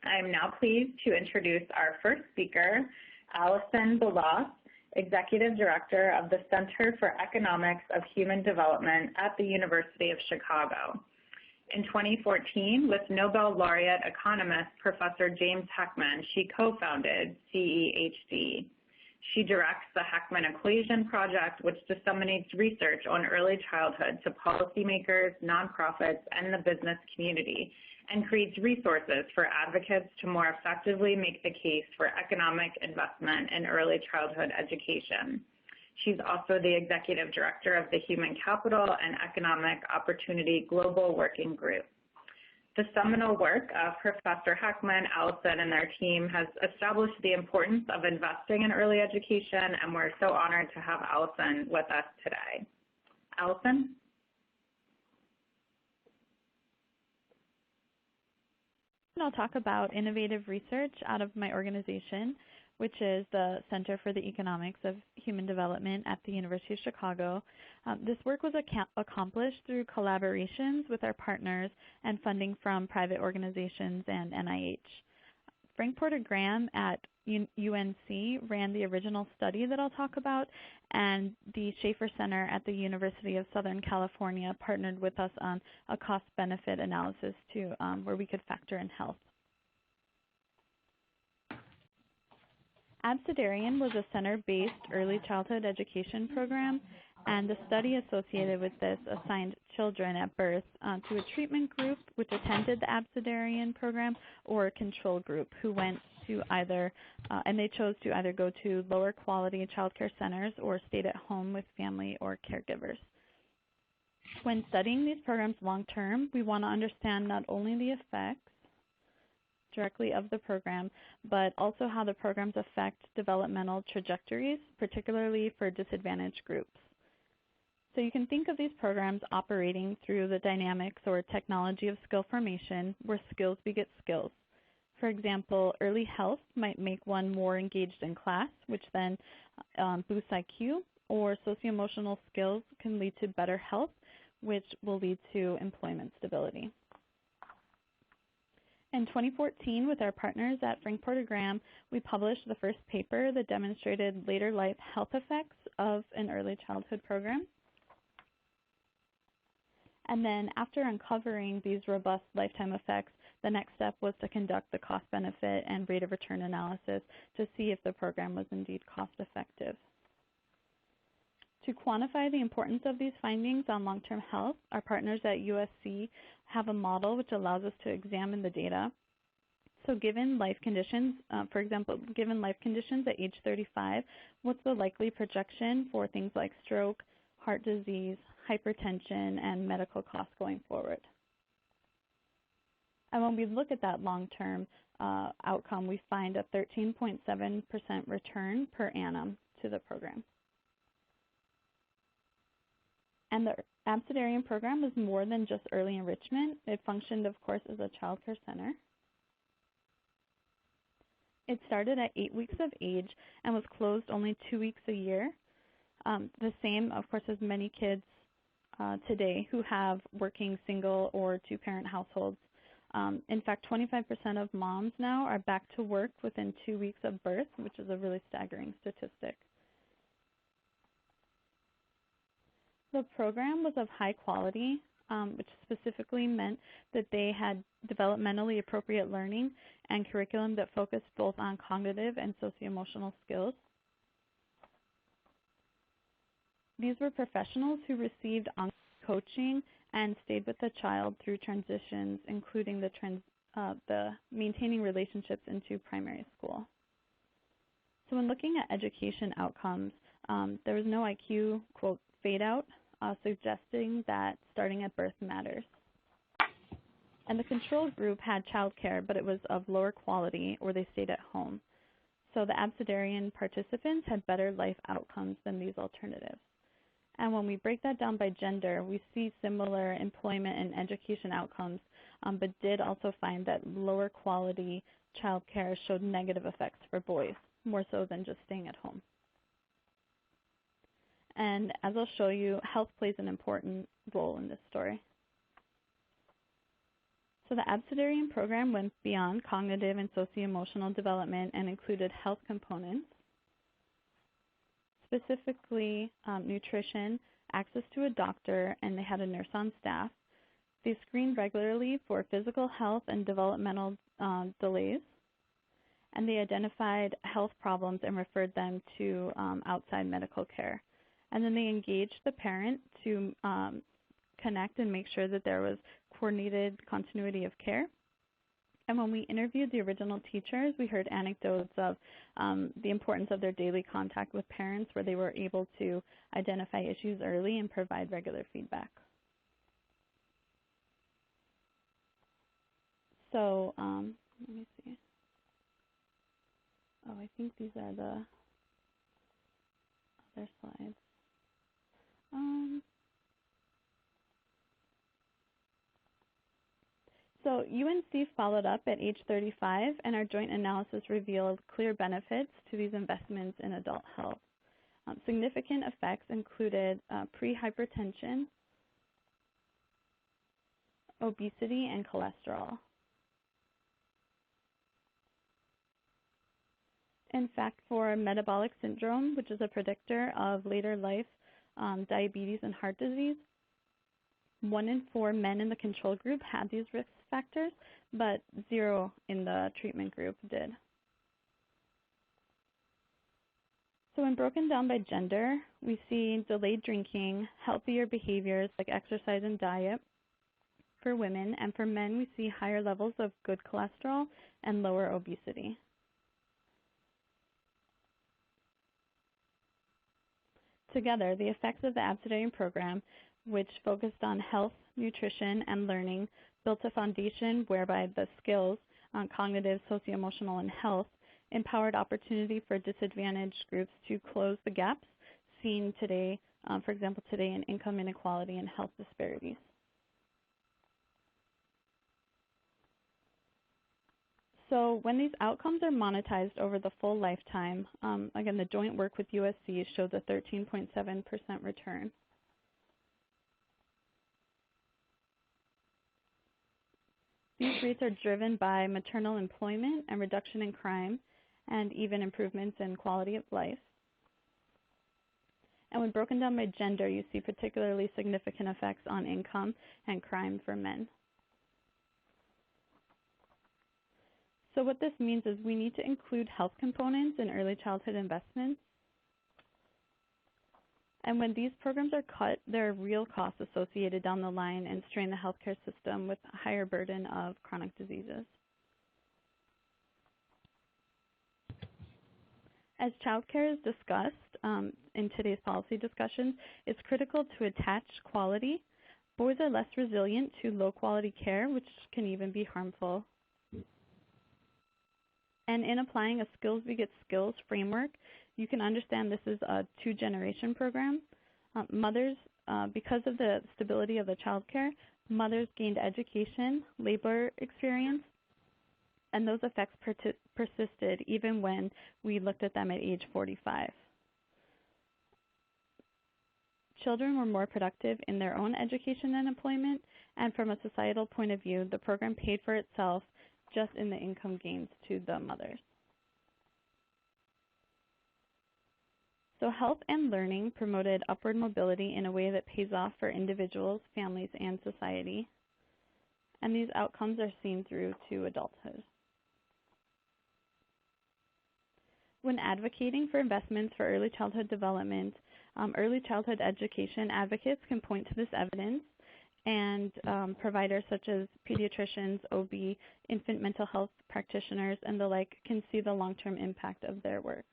I am now pleased to introduce our first speaker, Alison Baulos, Executive Director of the Center for Economics of Human Development at the University of Chicago. In 2014, with Nobel laureate economist Professor James Heckman, she co-founded CEHD. She directs the Heckman Equation Project, which disseminates research on early childhood to policymakers, nonprofits, and the business community, and creates resources for advocates to more effectively make the case for economic investment in early childhood education. She's also the Executive Director of the Human Capital and Economic Opportunity Global Working Group. The seminal work of Professor Heckman, Alison, and their team has established the importance of investing in early education, and we're so honored to have Alison with us today. Alison? I'll talk about innovative research out of my organization, which is the Center for the Economics of Human Development at the University of Chicago. This work was accomplished through collaborations with our partners and funding from private organizations and NIH. Frank Porter Graham at UNC ran the original study that I'll talk about, and the Schaefer Center at the University of Southern California partnered with us on a cost-benefit analysis to where we could factor in health. Abecedarian was a center-based early childhood education program, and the study associated with this assigned children at birth to a treatment group which attended the Abecedarian program or a control group who went to either, and they chose to either go to lower quality child care centers or stayed at home with family or caregivers. When studying these programs long-term, we want to understand not only the effects directly of the program, but also how the programs affect developmental trajectories, particularly for disadvantaged groups. So you can think of these programs operating through the dynamics or technology of skill formation, where skills beget skills. For example, early health might make one more engaged in class, which then boosts IQ, or socio-emotional skills can lead to better health, which will lead to employment stability. In 2014, with our partners at Frank Porter Graham, we published the first paper that demonstrated later life health effects of an early childhood program. And then after uncovering these robust lifetime effects, the next step was to conduct the cost-benefit and rate of return analysis to see if the program was indeed cost-effective. To quantify the importance of these findings on long-term health, our partners at USC have a model which allows us to examine the data. So given life conditions, for example, given life conditions at age 35, what's the likely projection for things like stroke, heart disease, hypertension, and medical costs going forward? And when we look at that long-term outcome, we find a 13.7% return per annum to the program. And the Abecedarian program was more than just early enrichment. It functioned, of course, as a child care center. It started at 8 weeks of age and was closed only 2 weeks a year. The same, of course, as many kids today who have working single or two-parent households. In fact, 25% of moms now are back to work within 2 weeks of birth, which is a really staggering statistic. The program was of high quality, which specifically meant that they had developmentally appropriate learning and curriculum that focused both on cognitive and socio-emotional skills. These were professionals who received ongoing coaching and stayed with the child through transitions, including the maintaining relationships into primary school. So when looking at education outcomes, there was no IQ, quote, fade out, suggesting that starting at birth matters. And the control group had childcare, but it was of lower quality, or they stayed at home. So the Abecedarian participants had better life outcomes than these alternatives. And when we break that down by gender, we see similar employment and education outcomes, but did also find that lower quality childcare showed negative effects for boys, more so than just staying at home. And as I'll show you, health plays an important role in this story. So the Abecedarian program went beyond cognitive and socio-emotional development and included health components, specifically nutrition, access to a doctor, and they had a nurse on staff. They screened regularly for physical health and developmental delays, and they identified health problems and referred them to outside medical care. And then they engaged the parent to connect and make sure that there was coordinated continuity of care. And when we interviewed the original teachers, we heard anecdotes of the importance of their daily contact with parents, where they were able to identify issues early and provide regular feedback. So let me see. Oh, I think these are the other slides. So UNC followed up at age 35, and our joint analysis revealed clear benefits to these investments in adult health. Significant effects included pre-hypertension, obesity, and cholesterol. In fact, for metabolic syndrome, which is a predictor of later life diabetes and heart disease, 1 in 4 men in the control group had these risk factors, but 0 in the treatment group did. So when broken down by gender, we see delayed drinking, healthier behaviors like exercise and diet for women, and for men we see higher levels of good cholesterol and lower obesity. Together, the effects of the Abecedarian program, which focused on health, nutrition, and learning, built a foundation whereby the skills on cognitive, socio-emotional, and health empowered opportunity for disadvantaged groups to close the gaps seen today, for example, today in income inequality and health disparities. So when these outcomes are monetized over the full lifetime, again, the joint work with USC showed a 13.7% return. These rates are driven by maternal employment and reduction in crime, and even improvements in quality of life. And when broken down by gender, you see particularly significant effects on income and crime for men. So what this means is we need to include health components in early childhood investments. And when these programs are cut, there are real costs associated down the line and strain the healthcare system with a higher burden of chronic diseases. As childcare is discussed in today's policy discussions, it's critical to attach quality. Boys are less resilient to low quality care, which can even be harmful. And in applying a skills beget skills framework, you can understand this is a 2-generation program. Mothers, because of the stability of the child care, mothers gained education, labor experience, and those effects persisted even when we looked at them at age 45. Children were more productive in their own education and employment, and from a societal point of view, the program paid for itself just in the income gains to the mothers. So health and learning promoted upward mobility in a way that pays off for individuals, families, and society. And these outcomes are seen through to adulthood. When advocating for investments for early childhood development, early childhood education advocates can point to this evidence, and providers such as pediatricians, OB, infant mental health practitioners, and the like can see the long-term impact of their work.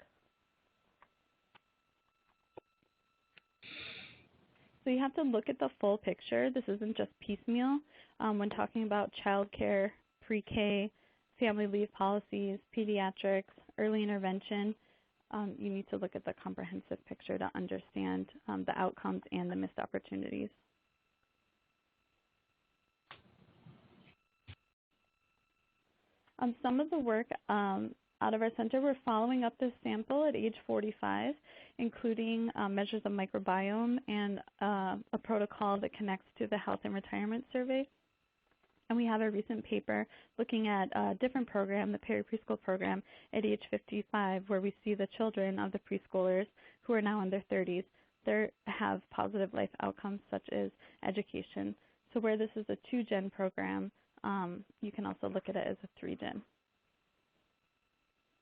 So you have to look at the full picture. This isn't just piecemeal. When talking about child care, pre-K, family leave policies, pediatrics, early intervention, you need to look at the comprehensive picture to understand the outcomes and the missed opportunities. Some of the work out of our center, we're following up this sample at age 45, including measures of microbiome and a protocol that connects to the Health and Retirement Survey. And we have a recent paper looking at a different program, the peri-preschool program, at age 55, where we see the children of the preschoolers who are now in their 30s, they have positive life outcomes such as education. So where this is a 2-gen program, you can also look at it as a 3-gen.